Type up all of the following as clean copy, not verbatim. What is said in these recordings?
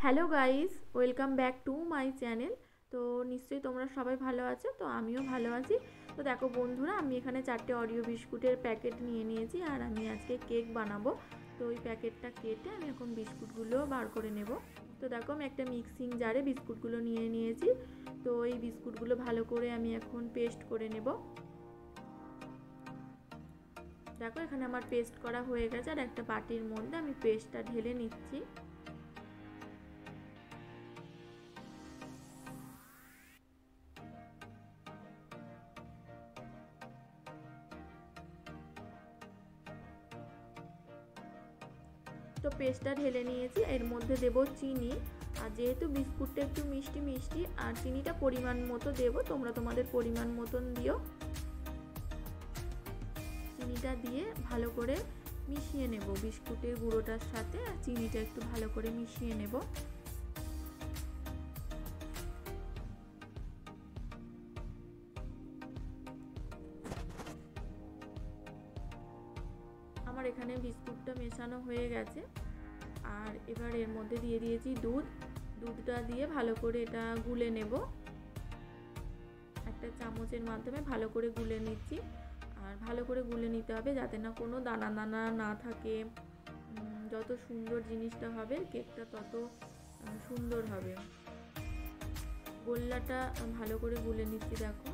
Hello guys, welcome back to my channel. তো নিশ্চয়ই তোমরা সবাই ভালো আছো, তো আমিও ভালো আছি। তো দেখো বন্ধুরা, আমি এখানে 4টে অরিও বিস্কুটের প্যাকেট নিয়ে নিয়েছি আর আমি আজকে কেক বানাবো। তো ওই প্যাকেটটা কেটে আমি এখন বিস্কুটগুলো বার করে নেব। তো দেখো আমি একটা মিক্সিং জারে বিস্কুটগুলো নিয়ে নিয়েছি। তো এই বিস্কুটগুলো ভালো করে আমি এখন পেস্ট করে নেব। দেখো এখানে আমার পেস্ট করা হয়ে গেছে আর একটা বাটির মধ্যে আমি পেস্টটা ঢেলে নিচ্ছি। তো পেস্টটা ঢেলে নিয়েছি, এর মধ্যে দেব চিনি। আর যেহেতু বিস্কুটটা একটু মিষ্টি মিষ্টি আর চিনিটা পরিমাণ মতো দেব, তোমরা তোমাদের পরিমাণ মতন দিও। চিনিটা দিয়ে ভালো করে মিশিয়ে নেব বিস্কুটের গুঁড়োটার সাথে, আর চিনিটা একটু ভালো করে মিশিয়ে নেব। আমার এখানে বিস্কুটটা মেশানো হয়ে গেছে। আর এবার এর মধ্যে দিয়ে দিয়েছি দুধটা দিয়ে ভালো করে এটা গুলে নেব। একটা চামচের মাধ্যমে ভালো করে গুলে নিচ্ছি। আর ভালো করে গুলে নিতে হবে যাতে না কোনো দানা দানা না থাকে। যত সুন্দর জিনিসটা হবে কেকটা তত সুন্দর হবে। গোল্লাটা ভালো করে গুলে নিচ্ছি দেখো।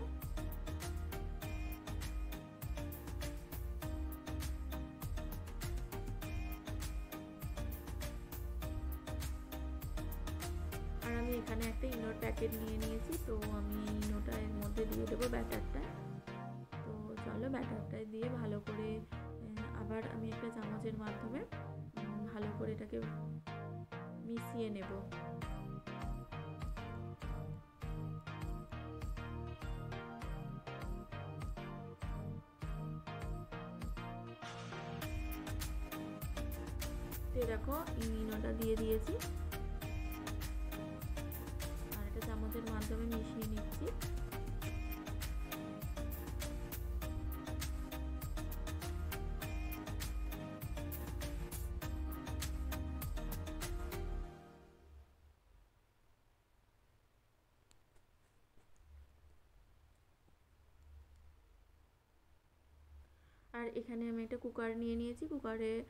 আর আমি এখানে একটা ইনোর প্যাকেট নিয়ে নিয়েছি, তো আমি ইনোটা এর মধ্যে দিয়ে দেবো ব্যাটারটা। তো চলো ব্যাটারটায় দিয়ে ভালো করে আবার আমি একটা চামচের মাধ্যমে ভালো করে এটাকে মিশিয়ে নেব। তো দেখো ইনোটা দিয়ে দিয়েছি আর একটা চামচের মাধ্যমে মিশিয়ে নিচ্ছি। আর এখানে আমি একটা কুকার নিয়ে নিয়েছি, কুকারের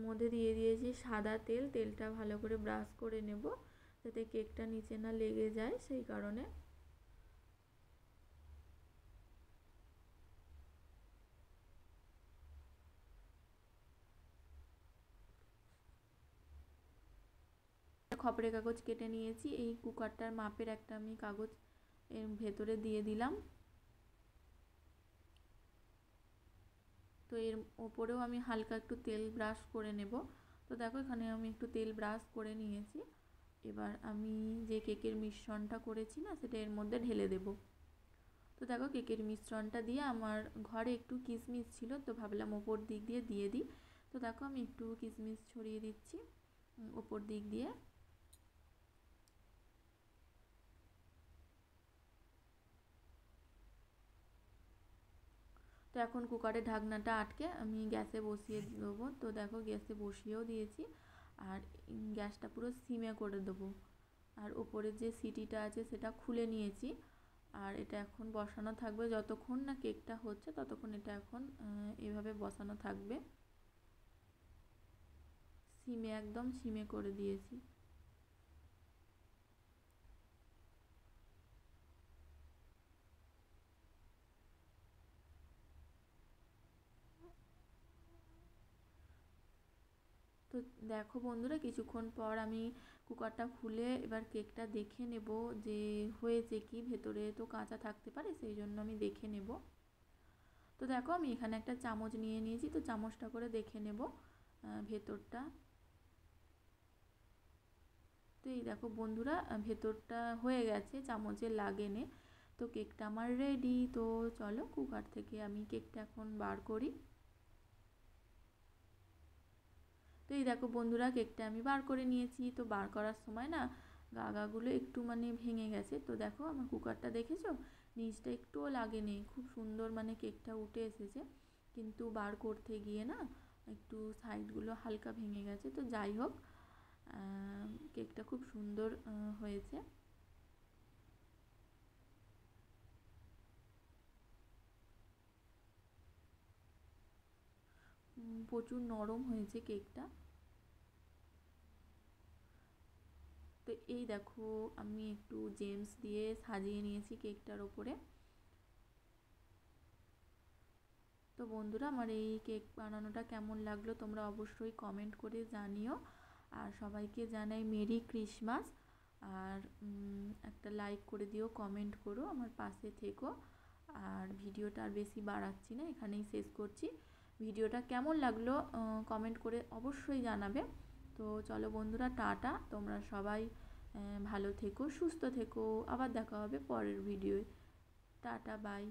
মধ্যে দিয়ে দিয়েছি সাদা তেল। তেলটা ভালো করে ব্রাশ করে নেব যাতে কেকটা নিচে না লেগে যায়, সেই কারণে। খবরের কাগজ কেটে নিয়েছি, এই কুকারটার মাপের একটা আমি কাগজ এর ভেতরে দিয়ে দিলাম। তো এর ওপরেও আমি হালকা একটু তেল ব্রাশ করে নেব। তো দেখো এখানে আমি একটু তেল ব্রাশ করে নিয়েছি। এবার আমি যে কেকের মিশ্রণটা করেছি না, সেটা এর মধ্যে ঢেলে দেব। তো দেখো কেকের মিশ্রণটা দিয়ে আমার ঘরে একটু কিশমিশ ছিল, তো ভাবলাম ওপর দিক দিয়ে দিয়ে দিই। তো দেখো আমি একটু কিশমিশ ছড়িয়ে দিচ্ছি ওপর দিক দিয়ে। তো এখন কুকারের ঢাকনাটা আটকে আমি গ্যাসে বসিয়ে দেবো। তো দেখো গ্যাসে বসিয়েও দিয়েছি আর গ্যাসটা পুরো সিমে করে দেবো। আর উপরে যে সিটিটা আছে সেটা খুলে নিয়েছি। আর এটা এখন বসানো থাকবে যতক্ষণ না কেকটা হচ্ছে, ততক্ষণ এটা এখন এভাবে বসানো থাকবে। সিমে একদম সিমে করে দিয়েছি। তো দেখো বন্ধুরা, কিছুক্ষণ পর আমি কুকারটা খুলে এবার কেকটা দেখে নেব যে হয়েছে কি। ভেতরে তো কাঁচা থাকতে পারে, সেই জন্য আমি দেখে নেব। তো দেখো আমি এখানে একটা চামচ নিয়ে নিয়েছি, তো চামচটা করে দেখে নেব ভেতরটা। তো এই দেখো বন্ধুরা, ভেতরটা হয়ে গেছে, চামচে লাগেনি। তো কেকটা আমার রেডি। তো চলো কুকার থেকে আমি কেকটা এখন বার করি। তো এই দেখো বন্ধুরা, কেকটা আমি বার করে নিয়েছি। তো বার করার সময় না গাগুলো একটু মানে ভেঙে গেছে। তো দেখো আমার কুকারটা দেখেছো, নিচটা একটুও লাগেনি, খুব সুন্দর মানে কেকটা উঠে এসেছে। কিন্তু বার করতে গিয়ে না একটু সাইডগুলো হালকা ভেঙে গেছে। তো যাই হোক, কেকটা খুব সুন্দর হয়েছে। প্রচুর নরম হয়েছে কেকটা। তো এই দেখো আমি একটু জেমস দিয়ে সাজিয়ে নিয়েছি কেকটার ওপরে। তো বন্ধুরা, আমার এই কেক বানানোটা কেমন লাগলো তোমরা অবশ্যই কমেন্ট করে জানিও। আর সবাইকে জানাই মেরি ক্রিসমাস। আর একটা লাইক করে দিও, কমেন্ট করো, আমার পাশে থেকো। আর ভিডিওটা আর বেশি বাড়াচ্ছি না, এখানেই শেষ করছি। ভিডিওটা কেমন লাগলো কমেন্ট করে অবশ্যই জানাবে। তো চলো বন্ধুরা, টাটা। তোমরা সবাই ভালো থেকো, সুস্থ থেকো। আবার দেখা হবে পরের ভিডিওয়। Tata, by.